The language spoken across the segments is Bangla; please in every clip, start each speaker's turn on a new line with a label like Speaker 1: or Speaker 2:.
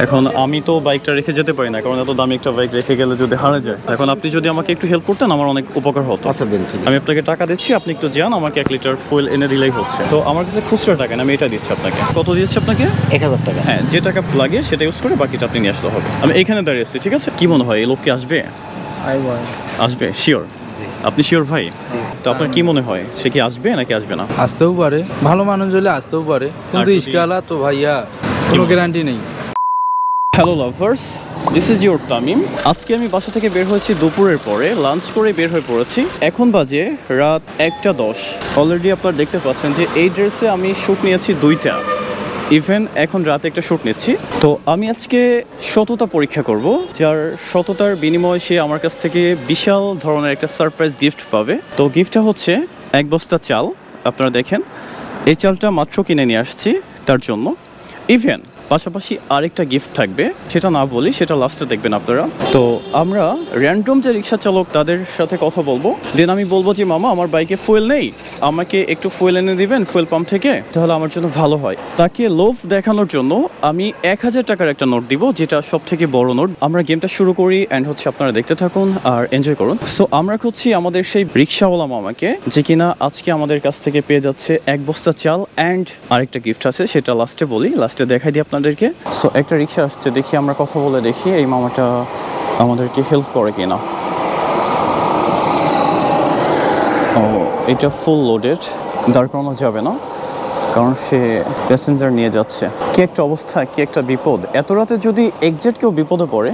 Speaker 1: এখন আমি তো বাইকটা রেখে যেতে পারি না, কারণ এত দামি একটা বাইক রেখে গেলে যদি হারা যায়। এখন আপনি যদি আমাকে একটু হেল্প করতেন আমার অনেক উপকার হতো।
Speaker 2: আচ্ছা দেন, ঠিক
Speaker 1: আমি আপনাকে টাকা দিচ্ছি, আপনি একটু যান, আমাকে 1 লিটার ফুয়েল এনে দিলেই হচ্ছে। তো আমার কাছে খুচরা টাকা না, আমি এটা দিচ্ছি আপনাকে। কত দিয়েছি আপনাকে?
Speaker 2: 1000 টাকা।
Speaker 1: হ্যাঁ, যে টাকা লাগে সেটা ইউজ করে বাকিটা আপনি নিয়ে আসতে হবে। আমি এখানে দাঁড়িয়ে আছি, ঠিক আছে? কি মনে হয় এই লোক কি আসবে? আসবে শিওর? আপনি শিওর ভাই? তো আপনার কি মনে হয় সে কি আসবে নাকি আসবে না?
Speaker 3: আসতেও পারে, ভালো মানুষ হলে আসতেও পারে, কিন্তু
Speaker 1: যদি-
Speaker 3: ইস্কালা তো ভাইয়া কোনো গ্যারান্টি নেই।
Speaker 1: Hello lovers, this is your Tamim. আজকে আমি বাসা থেকে বের হয়েছি দুপুরের পরে, লাঞ্চ করে বের হয়ে পড়েছি। এখন বাজে রাত 1:10। অলরেডি আপনারা দেখতে পাচ্ছেন যে এই ড্রেসে আমি শ্যুট নিয়েছি 2টা। ইভেন এখন রাতে একটা শ্যুট নিচ্ছি। তো আমি আজকে সততা পরীক্ষা করব, যার সততার বিনিময়ে সে আমার কাছ থেকে বিশাল ধরনের একটা সারপ্রাইজ গিফট পাবে। তো গিফটটা হচ্ছে 1 বস্তা চাল। আপনারা দেখেন, এই চালটা মাত্র কিনে নিয়ে আসছি তার জন্য। ইভেন পাশাপাশি আরেকটা গিফট থাকবে, সেটা না বলি, সেটা লাস্টে দেখবেন আপনারা। তো আমরা র্যান্ডম যে রিক্সা চালক তাদের সাথে কথা বলবো, দেন আমি বলবো যে মামা আমার বাইকে ফুয়েল নেই, আমাকে একটু ফুয়েল এনে দিবেন ফুয়েল পাম্প থেকে, তাহলে আমার জন্য ভালো হয়। তাকে লোভ দেখানোর জন্য আমি 1000 টাকার একটা নোট দিব, যেটা সব থেকে বড় নোট। আমরা গেমটা শুরু করি অ্যান্ড হচ্ছে আপনারা দেখতে থাকুন আর এনজয় করুন। সো আমরা খুঁজছি আমাদের সেই রিক্সাওয়ালা মামাকে, যে কিনা আজকে আমাদের কাছ থেকে পেয়ে যাচ্ছে 1 বস্তা চাল অ্যান্ড আরেকটা গিফট আছে, সেটা লাস্টে বলি, লাস্টে দেখাই দিই আপনাদেরকে। সো একটা রিক্সা আসছে, দেখি আমরা কথা বলে দেখি এই মামাটা আমাদেরকে হেল্প করে কিনা। ও, এটা ফুল লোডেড, দাঁড় করানো যাবে না কারণ সে প্যাসেঞ্জার নিয়ে যাচ্ছে। কি একটা অবস্থা, কি একটা বিপদ! এত রাতে যদি এক্সাক্ট কেউ বিপদে পড়ে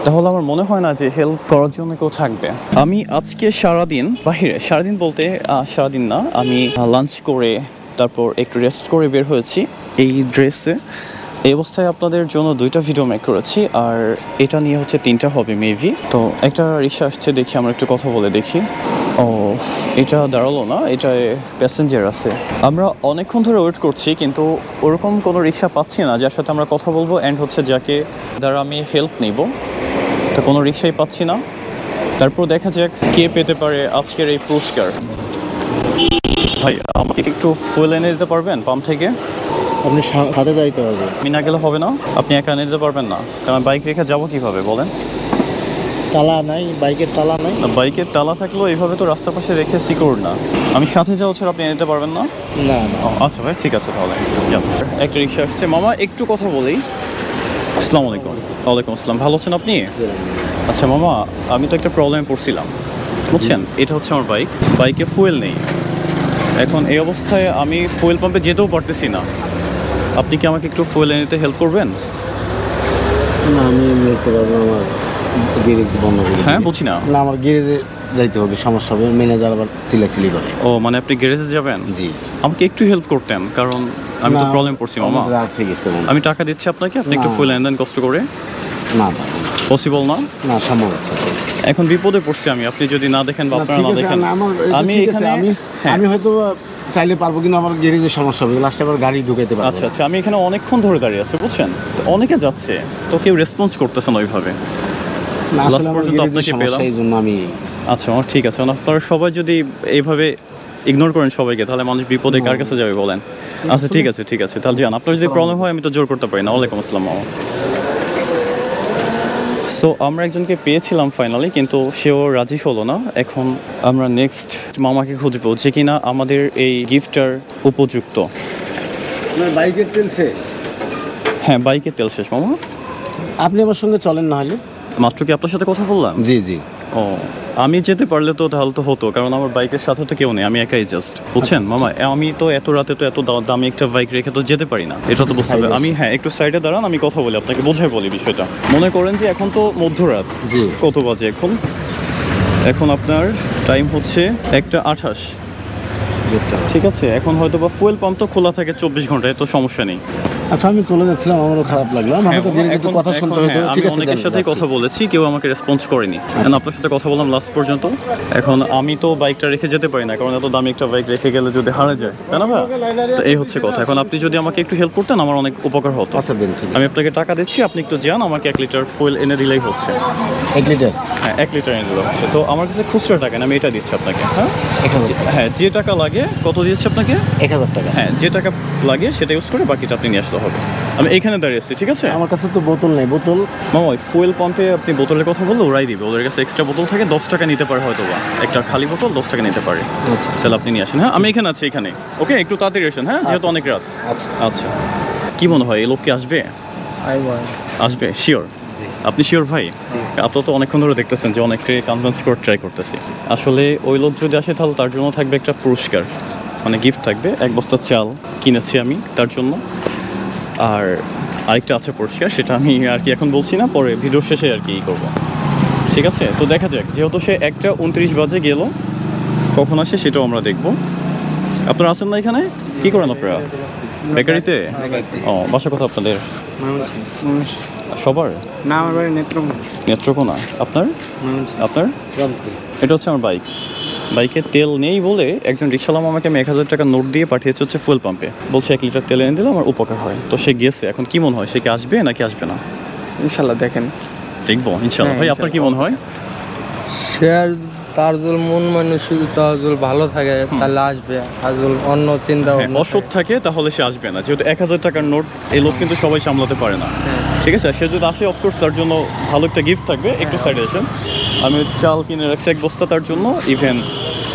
Speaker 1: তাহলে আমার মনে হয় না যে হেল্প করার জন্য কেউ থাকবে। আমি আজকে সারাদিন বাহিরে, সারাদিন বলতে সারাদিন না, আমি লাঞ্চ করে তারপর একটু রেস্ট করে বের হয়েছি এই ড্রেসে। এই অবস্থায় আপনাদের জন্য 2টা ভিডিও মেক করেছি, আর এটা নিয়ে হচ্ছে 3টা হবে মেবি। তো একটা রিক্সা আসছে, দেখি আমরা একটু কথা বলে দেখি। ও, এটা দাঁড়ালো না, এটা প্যাসেঞ্জার আছে। আমরা অনেকক্ষণ ধরে ওয়েট করছি কিন্তু ওরকম কোনো রিক্সা পাচ্ছি না যার সাথে আমরা কথা বলবো অ্যান্ড হচ্ছে যাকে দ্বারা আমি হেল্প নিব। তো কোনো রিক্সাই পাচ্ছি না। তারপর দেখা যাক কে পেতে পারে আজকের এই পুরস্কার। ভাই, আমাকে একটু ফুয়েল এনে দিতে পারবেন পাম্প থেকে?
Speaker 2: আপনি সাথে যাইতে হবে।
Speaker 1: আমি না গেলে হবে না? আপনি একা এনে দিতে পারবেন না? কারণ বাইক রেখে যাবো কিভাবে বলেন?
Speaker 2: তালা নাই, বাইকের তালা নাই।
Speaker 1: না, বাইকের তালা থাকলেও এইভাবে তো রাস্তার পাশে রেখে সিকিউর না। আমি সাথে যাওয়া ছাড়া আপনি এনে দিতে পারবেন না?
Speaker 2: না না।
Speaker 1: আচ্ছা ভাই, ঠিক আছে তাহলে যান। একটা রিক্সা আসছে, মামা একটু কথা বলেই। আসসালামু আলাইকুম। ওয়ালাইকুম আসসালাম, ভালো আছেন আপনি? আচ্ছা মামা, আমি তো একটা প্রবলেমে পড়ছিলাম বুঝছেন। এটা হচ্ছে আমার বাইক, বাইকে ফুয়েল নেই। এখন এই অবস্থায় আমি ফুয়েল পাম্পে যেতেও পারতেছি না। আপনি কি আমাকে একটু ফুয়েল এনে দিতে হেল্প করবেন?
Speaker 2: না, আমি যেতে পারবো না, আমার গ্যারেজ বন্ধ করে।
Speaker 1: হ্যাঁ, বুঝি না।
Speaker 2: না, আমার গ্যারেজে যাইতে হবে, সমস্যা হবে, ম্যানেজার আবার চিল্লাচিল্লি করে।
Speaker 1: ও, মানে আপনি গ্যারেজে যাবেন?
Speaker 2: জি।
Speaker 1: আমাকে একটু হেল্প করতেন, কারণ আমি তো প্রবলেম পড়ছি মামা।
Speaker 2: ঠিক আছে,
Speaker 1: আমি টাকা দিচ্ছি আপনাকে, আপনি একটু
Speaker 2: না।
Speaker 1: ফুয়েল এনে দেন কষ্ট করে।
Speaker 2: না
Speaker 1: পসিবল না?
Speaker 2: না, সম্ভব হচ্ছে।
Speaker 1: এখন বিপদে পড়ছি আমি, আপনি যদি না দেখেন বা আপনারা না দেখেন। আমি এখানে হ্যাঁ।
Speaker 2: আমি হয়তো চাইলে পারবো, কিন্তু আমার গ্যারেজের সমস্যা হবে, লাস্টে আবার গাড়ি ঢুকাইতে পারবো।
Speaker 1: আচ্ছা আচ্ছা, আমি এখানে অনেকক্ষণ ধরে দাঁড়িয়ে আছি বুঝছেন। তো অনেকে যাচ্ছে, তো কেউ রেসপন্স করতেছে না ওইভাবে।
Speaker 2: না,
Speaker 1: last
Speaker 2: আসলে আমার
Speaker 1: পর্যন্ত
Speaker 2: গ্যারেজের
Speaker 1: আপনাকে
Speaker 2: সমস্যা,
Speaker 1: পেলাম।
Speaker 2: এই জন্য আমি।
Speaker 1: আচ্ছা ঠিক আছে, আপনারা সবাই যদি এইভাবে ইগনোর করেন সবাইকে, তাহলে মানুষ বিপদে কার কাছে যাবে বলেন? আচ্ছা ঠিক আছে ঠিক আছে, তাহলে যান। আপনার যদি প্রবলেম হয় আমি তো জোর করতে পারি না। ওয়ালাইকুম আসসালাম মামা। সো আমরা একজনকে পেয়েছিলাম ফাইনালি, কিন্তু সেও রাজি হলো না। এখন আমরা নেক্সট মামাকে খুঁজবো যে কিনা আমাদের এই গিফটটার উপযুক্ত।
Speaker 2: বাইকের তেল শেষ।
Speaker 1: হ্যাঁ, বাইকে তেল শেষ মামা।
Speaker 2: আপনি আমার সঙ্গে চলেন না হলে?
Speaker 1: মাত্র কি আপনার সাথে কথা বললাম?
Speaker 2: জি জি।
Speaker 1: ও, আমি যেতে পারলে তো তাহলে তো হতো, কারণ আমার বাইকের সাথে তো কেউ নেই, আমি একাই জাস্ট বুঝছেন মামা। আমি তো এত রাতে তো এত দামি একটা বাইক রেখে তো যেতে পারি না, এটা তো বুঝতে হবে। আমি হ্যাঁ, একটু সাইডে দাঁড়ান, আমি কথা বলি, আপনাকে বোঝাই বলি বিষয়টা। মনে করেন যে এখন তো মধ্যরাত।
Speaker 2: জি।
Speaker 1: কত বাজে এখন? এখন আপনার টাইম হচ্ছে 1:28। ঠিক আছে, এখন হয়তো বা ফুয়েল পাম্প তো খোলা থাকে 24 ঘন্টায়, তো সমস্যা নেই।
Speaker 2: আচ্ছা, আমি চলে যাচ্ছিলাম, আমারও খারাপ লাগলো। আমার তো গ্যারেজে একটু কথা শুনতে হতো। ঠিক আছে,
Speaker 1: অনেকের সাথেই কথা বলেছি, কেউ আমাকে রেসপন্স করেনি। এখন আপনার সাথে কথা বললাম লাস্ট পর্যন্ত। এখন আমি তো বাইকটা রেখে যেতে পারি না, কারণ এত দামি একটা বাইক রেখে গেলে যদি হারা যায়, তাই না ভাই? তো এই হচ্ছে কথা। এখন আপনি যদি আমাকে একটু হেল্প করতেন আমার অনেক উপকার হতো।
Speaker 2: আচ্ছা দেন, ঠিক আছে।
Speaker 1: আমি আপনাকে টাকা দিচ্ছি, আপনি একটু যান, আমাকে 1 লিটার ফুয়েল এনে দিলেই হচ্ছে।
Speaker 2: 1 লিটার?
Speaker 1: হ্যাঁ, 1 লিটার এনে দিলে হচ্ছে। তো আমার কাছে খুচরা টাকা না, আমি এটা দিচ্ছি আপনাকে। হ্যাঁ
Speaker 2: 1000।
Speaker 1: হ্যাঁ, যে টাকা লাগে। কত দিয়েছি আপনাকে?
Speaker 2: 1000 টাকা।
Speaker 1: হ্যাঁ, যে টাকা লাগে সেটা ইউজ করে বাকিটা আপনি নিয়ে আসতে হবে। আমি এখানে দাঁড়িয়ে আছি, ঠিক আছে?
Speaker 2: আমার কাছে তো বোতল নেই, বোতল
Speaker 1: মামা ওই ফুয়েল পাম্পে আপনি বোতলের কথা বললে ওরাই দিবে, ওদের কাছে এক্সট্রা বোতল থাকে, 10 টাকা নিতে পারে হয়তো বা, একটা খালি বোতল 10 টাকা নিতে পারে।
Speaker 2: আচ্ছা
Speaker 1: তাহলে আপনি নিয়ে আসেন। হ্যাঁ আমি এখানে আছি, এখানে। ওকে, একটু তাড়াতাড়ি আসেন, হ্যাঁ, যেহেতু অনেক রাত।
Speaker 2: আচ্ছা
Speaker 1: আচ্ছা, কি মনে হয় এই লোক কি আসবে? আসবে শিওর? আপনি শিওর ভাই? আপনারা তো অনেকক্ষণ ধরে দেখতেছেন যে অনেকটাই কনভিন্স করে ট্রাই করতেছি। আসলে ওই লোক যদি আসে তাহলে তার জন্য থাকবে একটা পুরস্কার, মানে গিফট থাকবে, 1 বস্তা চাল কিনেছি আমি তার জন্য। আর আরেকটা আছে পুরস্কার, সেটা আমি আর কি এখন বলছি না, পরে ভিডিও শেষে আর কি করবো, ঠিক আছে? তো দেখা যাক, যেহেতু সে 1:29 বাজে গেল, কখন আসে সেটাও আমরা দেখব। আপনারা আছেন না এখানে? কি করেন আপনারা? বেকারিতে? ও, বাসা কথা আপনাদের? সবার?
Speaker 2: না, আমার বাড়ি নেত্রকোনা।
Speaker 1: নেত্রকোনা। আপনার? আপনার? এটা হচ্ছে আমার বাইক। বাইকে তেল নেই বলে একজন রিক্সাওয়ালা আমাকে 1000 টাকা নোট দিয়ে পাঠিয়েছে হচ্ছে ফুয়েল পাম্পে, বলছে 1 লিটার তেল এনে দিলে আমার উপকার হয়। তো সে গেছে, এখন কি মনে হয় সে কি আসবে নাকি আসবে না?
Speaker 2: ইনশাল্লাহ দেখেন,
Speaker 1: দেখবো ইনশাল্লাহ। ভাই আপনার কি মনে হয়?
Speaker 4: সে আর তার যদি মন মানসিকতা যদি ভালো থাকে তাহলে আসবে, আর যদি অন্য চিন্তা
Speaker 1: হ্যাঁ, অসৎ থাকে তাহলে সে আসবে না, যেহেতু 1000 টাকার নোট এই লোক কিন্তু সবাই সামলাতে পারে না, ঠিক আছে? সে যদি আসে অফকোর্স তার জন্য ভালো একটা গিফট থাকবে। একটু সাইডে আসেন, আমি চাল কিনে রাখছি 1 বস্তা তার জন্য, ইভেন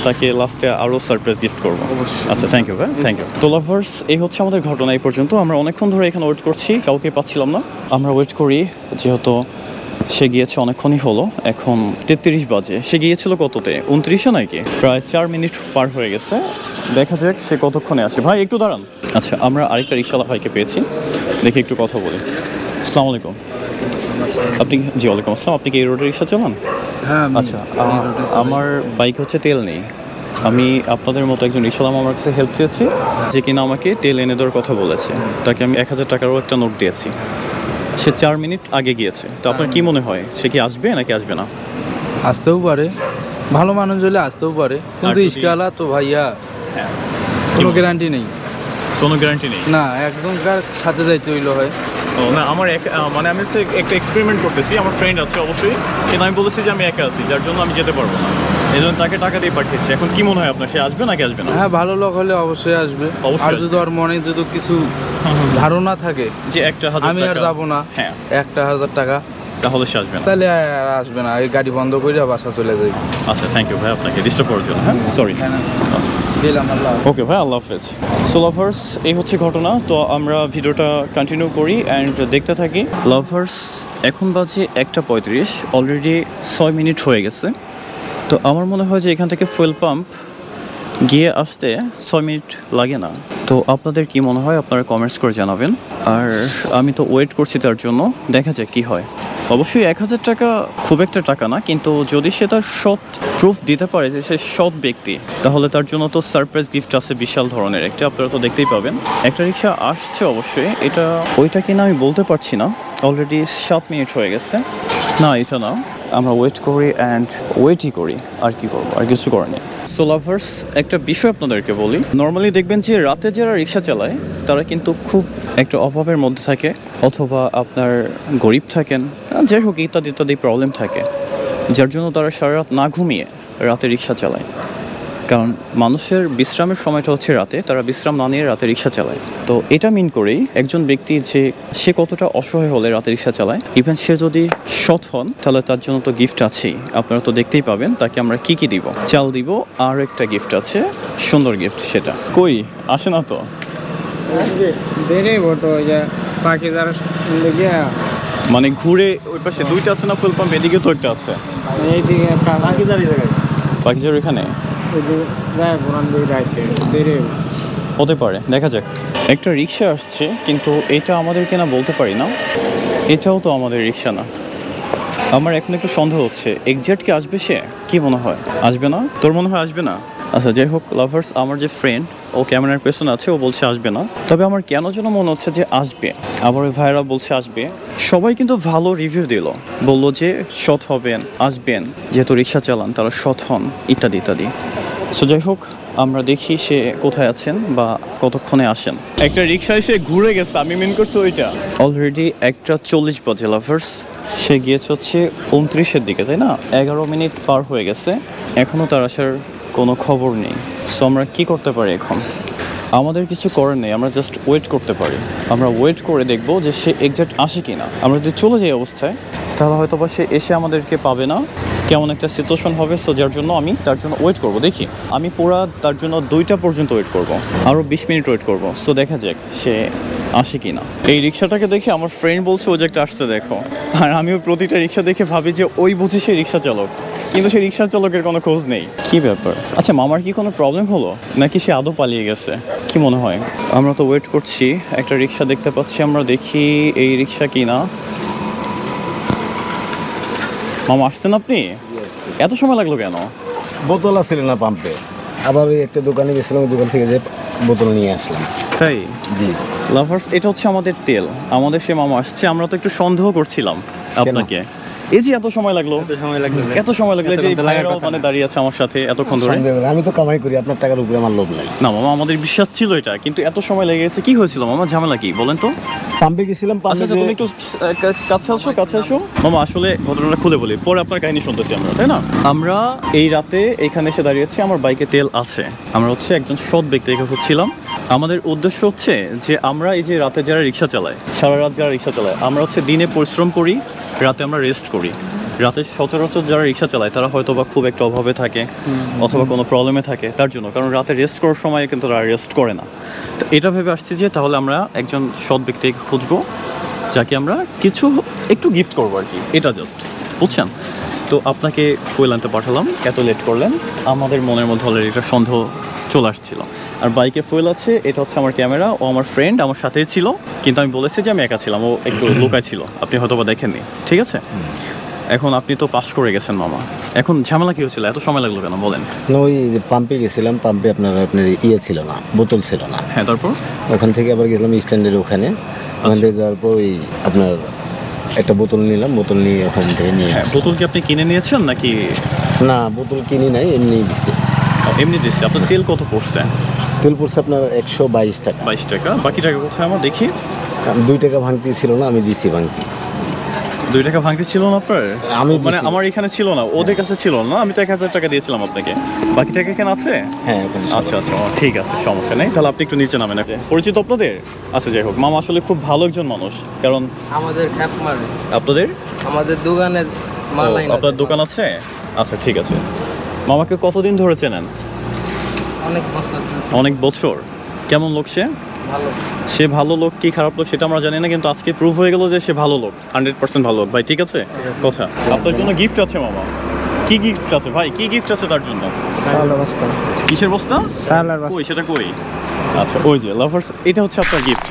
Speaker 1: তাকে লাস্টে আরও সারপ্রাইজ গিফট করবো। আচ্ছা, থ্যাংক ইউ ভাই, থ্যাংক ইউ। তো লাভার্স, এই হচ্ছে আমাদের ঘটনা এই পর্যন্ত। আমরা অনেকক্ষণ ধরে এখানে ওয়েট করছি, কাউকে পাচ্ছিলাম না। আমরা ওয়েট করি, যেহেতু সে গিয়েছে অনেকক্ষণই হলো, এখন 33 বাজে। সে গিয়েছিল কততে? 29-এ নাকি? প্রায় 4 মিনিট পার হয়ে গেছে। দেখা যাক সে কতক্ষণে আসে। ভাই একটু দাঁড়ান। আচ্ছা, আমরা আরেকটা রিক্সাওয়ালা ভাইকে পেয়েছি, দেখি একটু কথা বলি। আসসালামু আলাইকুম। আপনি? জি ওয়ালাইকুম আসসালাম। আপনি কি এই রোডে রিক্সা চালান?
Speaker 3: হ্যাঁ
Speaker 1: আচ্ছা, আমার বাইক হচ্ছে তেল নেই। আমি আপনাদের মতো একজন রিক্সাওয়ালা আমার কাছে হেল্প চেয়েছি, যে কিনা আমাকে তেল এনে দেওয়ার কথা বলেছে। তাকে আমি 1000 টাকারও একটা নোট দিয়েছি। সে 4 মিনিট আগে গিয়েছে। তো আপনার কি মনে হয় সে কি আসবে নাকি আসবে না?
Speaker 3: আসতেও পারে, ভালো মানুষ হলে আসতেও পারে, কিন্তু
Speaker 1: যদি-
Speaker 3: ইস্কালা তো ভাইয়া
Speaker 1: হ্যাঁ,
Speaker 3: কোনো গ্যারান্টি নেই।
Speaker 1: কোনো গ্যারান্টি নেই।
Speaker 3: না, একজনকার সাথে যাইতে হইলো হয়।
Speaker 1: ও না, আমার মানে আমি হচ্ছে একটা এক্সপেরিমেন্ট করতেছি। আমার ফ্রেন্ড আছে অবশ্যই, কিন্তু আমি বলেছি যে আমি একা আছি, যার জন্য আমি যেতে পারবো না। এই জন্য তাকে টাকা দিয়ে পাঠিয়েছি। এখন কি মনে হয় আপনার, সে আসবে নাকি আসবে না?
Speaker 3: হ্যাঁ, ভালো লোক হলে অবশ্যই আসবে।
Speaker 1: অবশ্যই
Speaker 3: আর
Speaker 1: আসবে।
Speaker 3: যদি ওর মনে যদি কিছু ধারণা থাকে
Speaker 1: যে 1000
Speaker 3: আমি আর
Speaker 1: টাকা-
Speaker 3: যাবো না,
Speaker 1: হ্যাঁ,
Speaker 3: 1000 টাকা,
Speaker 1: তাহলে সে আসবে না।
Speaker 3: তাহলে আর আসবে না, এই গাড়ি বন্ধ করে বাসা চলে যাবে।
Speaker 1: আচ্ছা, থ্যাংক ইউ ভাই আপনাকে ডিস্টার্ব করার জন্য। হ্যাঁ, সরি।
Speaker 3: গেলাম, আল্লাহ।
Speaker 1: ওকে ভাই, আল্লাহ হাফেজ। সো লাভার্স, এই হচ্ছে ঘটনা। তো আমরা ভিডিওটা কন্টিনিউ করি অ্যান্ড দেখতে থাকি। লাভার্স, এখন বাজে 1:35, অলরেডি 6 মিনিট হয়ে গেছে। তো আমার মনে হয় যে এখান থেকে ফুয়েল পাম্প গিয়ে আসতে 6 মিনিট লাগে না। তো আপনাদের কি মনে হয়, আপনারা কমেন্টস করে জানাবেন। আর আমি তো ওয়েট করছি তার জন্য, দেখা যাক কি হয়। অবশ্যই 1000 টাকা খুব একটা টাকা না, কিন্তু যদি সে তার সৎ প্রুফ দিতে পারে যে সে সৎ ব্যক্তি, তাহলে তার জন্য তো সারপ্রাইজ গিফট আছে বিশাল ধরনের একটা, আপনারা তো দেখতেই পাবেন। একটা রিক্সা আসছে অবশ্যই, এটা ওইটা কিনা আমি বলতে পারছি না, অলরেডি 7 মিনিট হয়ে গেছে। না, এটা না, আমরা ওয়েট করি অ্যান্ড ওয়েটই করি, আর কি করবো, আর কিছু করার নেই। সো লাভার্স, একটা বিষয় আপনাদেরকে বলি, নর্মালি দেখবেন যে রাতে যারা রিক্সা চালায় তারা কিন্তু খুব একটা অভাবের মধ্যে থাকে, অথবা আপনার গরিব থাকেন, যাই হোক ইত্যাদি ইত্যাদি প্রবলেম থাকে, যার জন্য তারা সারা রাত না ঘুমিয়ে রাতে রিক্সা চালায়। কারণ মানুষের বিশ্রামের সময়টা হচ্ছে রাতে, তারা বিশ্রাম না নিয়ে রাতে রিক্সা চালায়। তো এটা মিন করেই একজন ব্যক্তি যে সে কতটা অসহায় হলে রাতে রিক্সা চালায়, ইভেন সে যদি সৎ হন তাহলে তার জন্য তো গিফট আছেই, আপনারা তো দেখতেই পাবেন তাকে আমরা কি কি দিব। চাল দিব, আর একটা গিফট আছে, সুন্দর গিফট। সেটা কই আসে না তো,
Speaker 2: দেরে বটো যে বাকি যারা গিয়া
Speaker 1: মানে ঘুরে ওই পাশে 2টা আছে না ফুল পাম্প, এদিকে তো একটা আছে।
Speaker 2: এইদিকে একটা বাকি জায়গায়
Speaker 1: বাকিজার ওইখানে
Speaker 2: যায় পুরান দিকে যাইতে দেরে
Speaker 1: হতে পারে, দেখা যাক। একটা রিক্সা আসছে, কিন্তু এটা আমাদের কিনা বলতে পারি না, এটাও তো আমাদের রিক্সা না। আমার এখন একটু সন্দেহ হচ্ছে, এক্সাক্ট কি আসবে সে? কি মনে হয়, আসবে না? তোর মনে হয় আসবে না? আচ্ছা, যাই হোক লাভার্স, আমার যে ফ্রেন্ড ও ক্যামেরার পেছনে আছে, ও বলছে আসবে না, তবে আমার কেন যেন মনে হচ্ছে যে আসবে। আবার ওই ভাইরা বলছে আসবে। সবাই কিন্তু ভালো রিভিউ দিল, বললো যে সৎ হবেন, আসবেন, যেহেতু রিক্সা চালান তারা সৎ হন, ইত্যাদি ইত্যাদি। সো যাই হোক, আমরা দেখি সে কোথায় আছেন বা কতক্ষণে আসেন। একটা রিক্সা এসে ঘুরে গেছে, আমি মেন করছি ওইটা। অলরেডি 1:40 বাজে লাভার্স, সে গিয়েছে হচ্ছে 29-এর দিকে, তাই না? 11 মিনিট পার হয়ে গেছে, এখনও তার আসার কোনো খবর নেই। সো আমরা কি করতে পারি এখন? আমাদের কিছু করার নেই, আমরা জাস্ট ওয়েট করতে পারি। আমরা ওয়েট করে দেখবো যে সে এক্সাক্ট আসে কিনা। আমরা যদি চলে যাই অবস্থায়, তাহলে হয়তো বা সে এসে আমাদেরকে পাবে না, কেমন একটা সিচুয়েশন হবে। সো যার জন্য আমি তার জন্য ওয়েট করব। দেখি, আমি পুরা তার জন্য 2টা পর্যন্ত ওয়েট করব, আরও 20 মিনিট ওয়েট করব। সো দেখা যাক সে আসে কিনা। এই রিক্সাটাকে দেখে আমার ফ্রেন্ড বলছে ওই যে একটা আসতে দেখো, আর আমিও প্রতিটা রিক্সা দেখে ভাবি যে ওই বুঝি সে রিক্সা চালক, কিন্তু সেই রিক্সা চালকের কোনো খোঁজ নেই। কি ব্যাপার? আচ্ছা, মামার কি কোনো প্রবলেম হলো নাকি সে আদৌ পালিয়ে গেছে? কি মনে হয়? আমরা তো ওয়েট করছি, একটা রিক্সা দেখতে পাচ্ছি, আমরা দেখি এই রিক্সা কিনা। মামা আসছেন আপনি? এত সময় লাগলো কেন?
Speaker 2: বোতল আসছিল না পাম্পে, আবার ওই একটা দোকানে গেছিলাম, ওই দোকান থেকে যে বোতল নিয়ে আসলাম।
Speaker 1: তাই?
Speaker 2: জি।
Speaker 1: লাভার্স, এটা হচ্ছে আমাদের তেল। আমাদের সে মামা আসছে, আমরা তো একটু সন্দেহ করছিলাম আপনাকে। এই যে এত সময় লাগলো, এত সময় লাগলো যে ভাইরাও মানে দাঁড়িয়ে আছে আমার সাথে এতক্ষণ ধরে।
Speaker 2: আমি তো কামাই করি, আপনার টাকার উপরে আমার লোভ নাই।
Speaker 1: না মামা, আমাদের বিশ্বাস ছিল এটা, কিন্তু এত সময় লেগে গেছে। কি হয়েছিল মামা, ঝামেলা কি বলেন তো?
Speaker 2: পাম্পে গেছিলাম,
Speaker 1: আচ্ছা আচ্ছা, তুমি একটু কাছে আসো মামা। আসলে ঘটনাটা খুলে বলি, পরে আপনার কাহিনী শুনতেছি আমরা, তাই না? আমরা এই রাতে এখানে এসে দাঁড়িয়েছি, আমার বাইকে তেল আছে। আমরা হচ্ছে একজন সৎ ব্যক্তিকে খুঁজছিলাম। আমাদের উদ্দেশ্য হচ্ছে যে আমরা এই যে রাতে যারা রিক্সা চালায়, সারা রাত যারা রিক্সা চালায়, আমরা হচ্ছে দিনে পরিশ্রম করি, রাতে আমরা রেস্ট করি। রাতে সচরাচর যারা রিক্সা চালায় তারা হয়তো বা খুব একটা অভাবে থাকে অথবা কোনো প্রবলেমে থাকে, তার জন্য। কারণ রাতে রেস্ট করার সময় কিন্তু তারা রেস্ট করে না। তো এটা ভেবে আসছি যে তাহলে আমরা একজন সৎ ব্যক্তিকে খুঁজবো, যাকে আমরা কিছু একটু গিফট করবো আর কি, এটা জাস্ট, বুঝছেন? তো আপনাকে ফুয়েল আনতে পাঠালাম, এত লেট করলেন। আমাদের মনের মধ্যে অলরেডি একটা সন্দেহ চলে আসছিল। আর বাইকে ফুয়েল আছে, এটা হচ্ছে আমার ক্যামেরা, ও আমার ফ্রেন্ড আমার সাথেই ছিল, কিন্তু আমি বলেছি যে আমি একা ছিলাম, ও একটু লুকায় ছিল, আপনি হয়তো বা দেখেননি। ঠিক আছে, এখন আপনি তো পাস করে গেছেন মামা, এখন ঝামেলা কি হয়েছিল, এত সময় লাগলো কেন বলেন?
Speaker 2: ওই যে পাম্পে গেছিলাম, পাম্পে আপনার ইয়ে ছিল না, বোতল ছিল না।
Speaker 1: হ্যাঁ, তারপর
Speaker 2: ওখান থেকে আবার গেলাম স্ট্যান্ডের ওখানে, ওখান থেকে যাওয়ার পর ওই আপনার একটা বোতল নিলাম, বোতল নিয়ে ওখান থেকে নিয়ে
Speaker 1: হ্যাঁ, বোতল কি আপনি কিনে নিয়েছেন নাকি?
Speaker 2: না, বোতল কিনি নাই, এমনি দিচ্ছে।
Speaker 1: এমনি দিচ্ছে। আপনার তেল কত পড়ছে?
Speaker 2: তেল পড়ছে আপনার 122 টাকা।
Speaker 1: 22 টাকা। বাকি টাকা কোথায় আমার দেখি?
Speaker 2: 2 টাকা ভাঙতি ছিল না, আমি দিছি ভাঙতি।
Speaker 1: 2 টাকা ভাঙতি ছিল না আপনার?
Speaker 2: আমি
Speaker 1: মানে
Speaker 2: দিছি।
Speaker 1: আমার এখানে ছিল না, ওদের কাছে ছিল না, আমি তো 1000 টাকা দিয়েছিলাম আপনাকে। বাকি টাকা এখানে আছে?
Speaker 2: হ্যাঁ, ওখানে সব
Speaker 1: আচ্ছা আচ্ছা, ঠিক আছে, সমস্যা নেই। তাহলে আপনি একটু নিচে নামেন। আছে পরিচিত আপনাদের? আচ্ছা, যাই হোক, মামা আসলে খুব ভালো একজন মানুষ। কারণ
Speaker 4: আমাদের খ্যাপ মারে,
Speaker 1: আপনাদের
Speaker 4: আমাদের দোকানের মাল নাই না।
Speaker 1: আপনার দোকান আছে? আচ্ছা, ঠিক আছে। মামাকে কতদিন ধরে চেনেন?
Speaker 4: অনেক বছর ধরে।
Speaker 1: অনেক বছর। কেমন লোক সে?
Speaker 4: ভালো।
Speaker 1: সে ভালো লোক কি খারাপ লোক সেটা আমরা জানি না, কিন্তু আজকে প্রুভ হয়ে গেল যে সে ভালো লোক, 100% ভালো লোক। ভাই ঠিক আছে, কথা আপনার জন্য গিফট আছে মামা। কি গিফট আছে ভাই, কি গিফট আছে তার জন্য?
Speaker 3: সালার বস্তা।
Speaker 1: কিসের বস্তা?
Speaker 3: সালার বস্তা।
Speaker 1: কই সেটা কই? আচ্ছা, ওই যে লাভার্স, এটা হচ্ছে আপনার গিফট।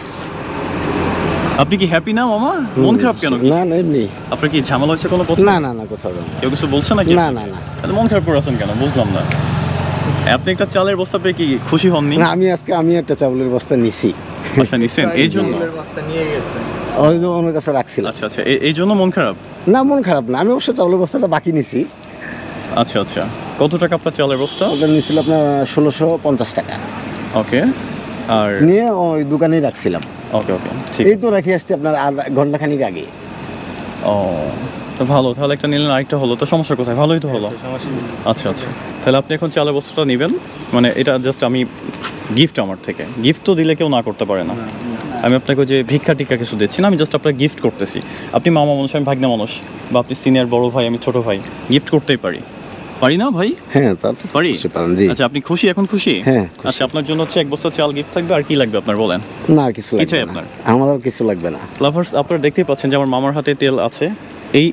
Speaker 1: আপনি কি হ্যাপি না মামা? মন খারাপ কেন?
Speaker 2: না না, এমনি।
Speaker 1: আপনার কি ঝামেলা হচ্ছে কোনো কথা?
Speaker 2: না না না, কোথাও না।
Speaker 1: কেউ কিছু বলছে নাকি?
Speaker 2: না না না
Speaker 1: তাহলে মন খারাপ করে আছেন কেন, বুঝলাম না। আপনি একটা চালের বস্তা পেয়ে কি খুশি হননি?
Speaker 2: না, আমি একটা চাউলের বস্তা নিছি,
Speaker 1: আচ্ছা, নিছেন এই জন্য?
Speaker 4: চাউলের বস্তা নিয়ে গেছে।
Speaker 2: ওই যে ওনার কাছে রাখছিলাম।
Speaker 1: আচ্ছা আচ্ছা, এই জন্য মন খারাপ?
Speaker 2: না, মন খারাপ না, আমি অবশ্য চাউলের বস্তাটা বাকি নিছি।
Speaker 1: আচ্ছা আচ্ছা, কত টাকা আপনার চালের বস্তা?
Speaker 2: ওটা নিছিল আপনার 1650 টাকা।
Speaker 1: ওকে, আর
Speaker 2: নিয়ে ওই দোকানেই রাখছিলাম।
Speaker 1: ওকে ওকে, ঠিক।
Speaker 2: এই তো রেখে আসছি আপনার আধা ঘন্টা খানিক আগে।
Speaker 1: ও, তো ভালো, তাহলে একটা নিলেন, আরেকটা হলো, তো সমস্যা কোথায়? ভালোই তো হলো। আচ্ছা আচ্ছা, তাহলে আপনি এখন চালের বস্তাটা নেবেন। মানে এটা জাস্ট আমি গিফট, আমার থেকে গিফট তো দিলে কেউ না করতে পারে না। আমি আপনাকে ওই যে ভিক্ষা টিক্ষা কিছু দিচ্ছি না, আমি জাস্ট আপনাকে গিফট করতেছি। আপনি মামা মানুষ, আমি ভাগ্না মানুষ, বা আপনি সিনিয়র বড় ভাই, আমি ছোট ভাই, গিফট করতেই পারি না ভাই?
Speaker 2: হ্যাঁ, তা তো
Speaker 1: পারি।
Speaker 2: অবশ্যই পারেন, জি।
Speaker 1: আচ্ছা, আপনি খুশি এখন? খুশি?
Speaker 2: হ্যাঁ, খুশি।
Speaker 1: আচ্ছা, আপনার জন্য হচ্ছে 1 বস্তা চাল গিফট থাকবে। আর কি লাগবে আপনার বলেন?
Speaker 2: না, আর কিছু লাগবে
Speaker 1: চাই
Speaker 2: না।
Speaker 1: আপনার?
Speaker 2: আমার আর কিছু লাগবে না।
Speaker 1: লাভার্স, আপনারা দেখতেই পাচ্ছেন যে আমার মামার হাতে তেল আছে।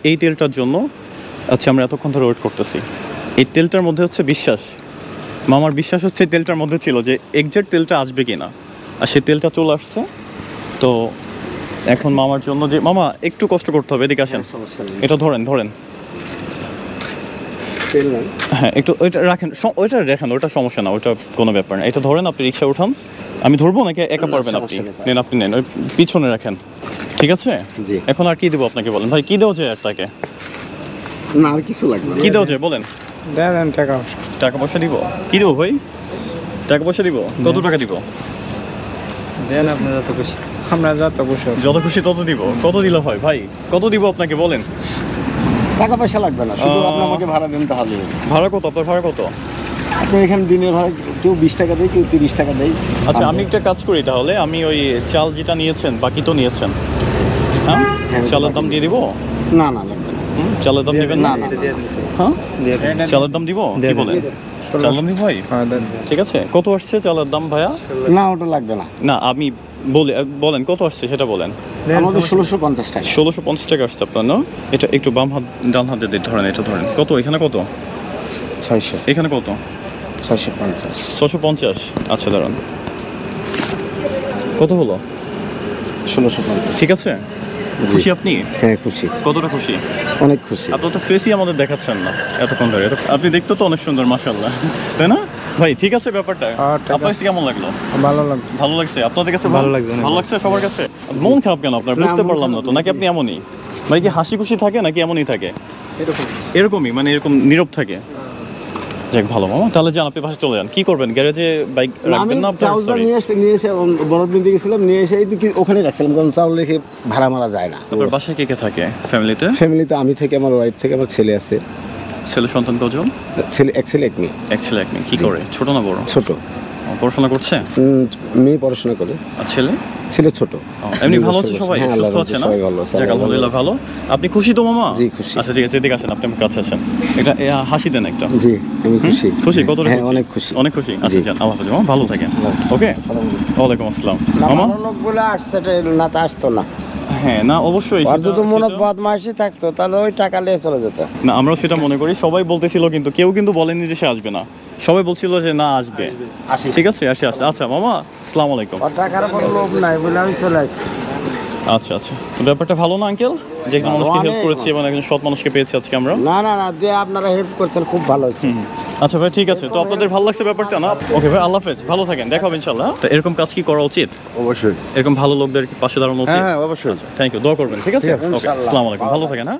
Speaker 1: এই তেলটার জন্য আচ্ছা আমরা এতক্ষণ ধরে ওয়েট করতেছি। এই তেলটার মধ্যে হচ্ছে বিশ্বাস। মামার বিশ্বাস হচ্ছে তেলটার মধ্যে ছিল যে এক্সাক্ট তেলটা আসবে কিনা, আর সে তেলটা চলে আসছে। তো এখন মামার জন্য যে, মামা একটু কষ্ট করতে হবে, এদিকে আসেন।
Speaker 2: সমস্যা নেই।
Speaker 1: এটা ধরেন
Speaker 2: তেল নাই?
Speaker 1: হ্যাঁ, একটু ওইটা রাখেন, ওইটা রাখেন, ওইটা সমস্যা না, ওইটা কোনো ব্যাপার না। এটা ধরেন, আপনি রিক্সা উঠান। আমি ধরবো নাকি একা পারবেন আপনি?
Speaker 2: সমস্যা নেই।
Speaker 1: নেন, আপনি নেন, ওই পিছনে রাখেন। ঠিক আছে?
Speaker 2: জি।
Speaker 1: এখন আর কি দেবো আপনাকে বলেন ভাই, কি দেওয়া যায় আর তাকে?
Speaker 2: না, আর কিছু লাগবে না।
Speaker 1: কি দেওয়া যায় বলেন?
Speaker 3: দেন টাকা।
Speaker 1: টাকা পয়সা দিব? কি দেবো ভাই? টাকা পয়সা দিব? কত টাকা দিব?
Speaker 3: দেন আপনি যত খুশি, আমরা যত খুশি।
Speaker 1: যত খুশি তত দিব। কত দিলে হয় ভাই? কত দিব আপনাকে বলেন?
Speaker 2: টাকা পয়সা লাগবে না, শুধু আপনি আমাকে ভাড়া দেন তাহলে।
Speaker 1: ভাড়া কত আপনার? ভাড়া কত?
Speaker 2: আপনার এখানে দিনের ভাড়া কেউ 20 টাকা দেয়, কেউ 30 টাকা দেয়।
Speaker 1: আচ্ছা আমি একটা কাজ করি তাহলে, আমি ওই চাল যেটা নিয়েছেন বাকি তো নিয়েছেন, হ্যাঁ চালের দাম দিয়ে দিব?
Speaker 2: না না লাগবে না।
Speaker 1: চালের দাম দিবেন না?
Speaker 2: না, না,
Speaker 1: হ্যাঁ চালের দাম দিব, কি বলেন? চালের দাম দিব ভাই? ঠিক আছে, কত আসছে চালের দাম ভাইয়া?
Speaker 2: না ওটা লাগবে না,
Speaker 1: না আমি বলেন কত আসছে সেটা বলেন।
Speaker 2: আমাদের 1650 টাকা।
Speaker 1: 1650 টাকা আসছে আপনার না? এটা একটু বাম হাত ডান হাতে দিয়ে ধরেন, এটা ধরেন। কত এখানে, কত
Speaker 2: 600,
Speaker 1: এখানে, কত
Speaker 2: 650।
Speaker 1: 650। আচ্ছা দাঁড়ান, কত হলো?
Speaker 2: 1650।
Speaker 1: ঠিক আছে, খুশি আপনি?
Speaker 2: হ্যাঁ খুশি,
Speaker 1: কতটা খুশি?
Speaker 2: অনেক খুশি।
Speaker 1: আপনি তো ফেসই আমাদের দেখাচ্ছেন না এতক্ষণ ধরে। আপনি দেখতে তো অনেক সুন্দর মাশাআল্লাহ, তাই না ভাই? ঠিক আছে ব্যাপারটা। আপনার কাছে কেমন লাগলো?
Speaker 4: ভালো লাগছে।
Speaker 1: ভালো লাগছে? আপনাদের কাছে
Speaker 4: ভালো লাগছে, অনেক
Speaker 1: ভালো লাগছে সবার কাছে? মন খারাপ কেন আপনার? বুঝতে পারলাম না তো। নাকি আপনি এমনই ভাই, কি হাসি খুশি থাকে নাকি এমনই থাকে? এরকমই, মানে এরকম নীরব থাকে। যাক ভালো মামা, তাহলে যান আপনি বাসায় চলে যান। কি করবেন, গ্যারেজে বাইক
Speaker 2: আমি
Speaker 1: রাখবেন না আপনার?
Speaker 2: চাউলটা
Speaker 1: সরি,
Speaker 2: নিয়ে এসে বরফ নিতে গেছিলাম, নিয়ে এসে এই তো ওখানে রাখছিলাম, কারণ চাউল রেখে ভাড়া মারা যায় না।
Speaker 1: আপনার বাসায় কে কে থাকে ফ্যামিলিতে?
Speaker 2: ফ্যামিলিতে আমি থেকে, আমার ওয়াইফ থেকে, আমার ছেলে আছে।
Speaker 1: ছেলে সন্তান কজন?
Speaker 2: এক ছেলে এক মেয়ে।
Speaker 1: এক ছেলে এক মেয়ে। কি করে, ছোট না বড়?
Speaker 2: ছোট।
Speaker 1: পড়াশোনা করছে?
Speaker 2: মেয়ে পড়াশোনা করে।
Speaker 1: আর ছেলে?
Speaker 2: ছেলে ছোট।
Speaker 1: এমনি ভালো আছে সবাই?
Speaker 2: হ্যাঁ,
Speaker 1: সুস্থ
Speaker 2: আল্লাহর
Speaker 1: আছে না?
Speaker 2: সবাই ভালো আছে,
Speaker 1: যাক আলহামদুলিল্লাহ ভালো। আপনি খুশি তো মামা?
Speaker 2: জি, খুশি।
Speaker 1: আচ্ছা ঠিক আছে, এদিকে আসেন, আপনি আমার কাছে আসেন। এটা হাসি দেন একটা।
Speaker 2: জি আমি খুশি।
Speaker 1: খুশি? কতটা
Speaker 2: হ্যাঁ,
Speaker 1: খুশি?
Speaker 2: অনেক খুশি।
Speaker 1: অনেক খুশি। আচ্ছা
Speaker 2: জি।
Speaker 1: যান, আল্লাহ হাফেজ মামা, ভালো থাকেন। ওকে, ওয়ালাইকুম আসসালাম মামা।
Speaker 5: লোকগুলো আসছে না তো আসতো না।
Speaker 1: হ্যাঁ না অবশ্যই,
Speaker 5: আর
Speaker 1: সেটা-
Speaker 5: যদি মনে
Speaker 1: সেটা-
Speaker 5: বদমাইশি থাকতো তাহলে ওই টাকা নিয়ে চলে যেত।
Speaker 1: না আমরাও সেটা মনে করি। সবাই বলতেছিল কিন্তু কেউ কিন্তু বলেনি যে সে আসবে না। সবাই বলছিল যে না আসবে। ঠিক আছে, আসে আসে। আচ্ছা মামা, আসসালামু আলাইকুম।
Speaker 5: ওর টাকার কোনো লোভ নাই বলে আমি চলে আসছি।
Speaker 1: আচ্ছা আচ্ছা, তো ব্যাপারটা ভালো না আঙ্কেল, যে একজন মানুষকে হেল্প করেছি এবং একজন সৎ মানুষকে পেয়েছি আজকে আমরা।
Speaker 5: না না না, দিয়ে আপনারা হেল্প করছেন, খুব ভালো হচ্ছে।
Speaker 1: আচ্ছা ভাই ঠিক আছে, তো আপনাদের ভালো লাগছে ব্যাপারটা না? ওকে ভাই, আল্লাহ হাফেজ, ভালো থাকেন, দেখা হবে ইনশাআল্লাহ। তো এরকম কাজ কি করা উচিত?
Speaker 2: অবশ্যই।
Speaker 1: এরকম ভালো লোকদের পাশে দাঁড়ানো উচিত।
Speaker 2: হ্যাঁ অবশ্যই।
Speaker 1: থ্যাংক ইউ, দোয়া করবেন। ঠিক আছে, ওকে, আসসালামু আলাইকুম, ভালো থাকেন। হ্যাঁ।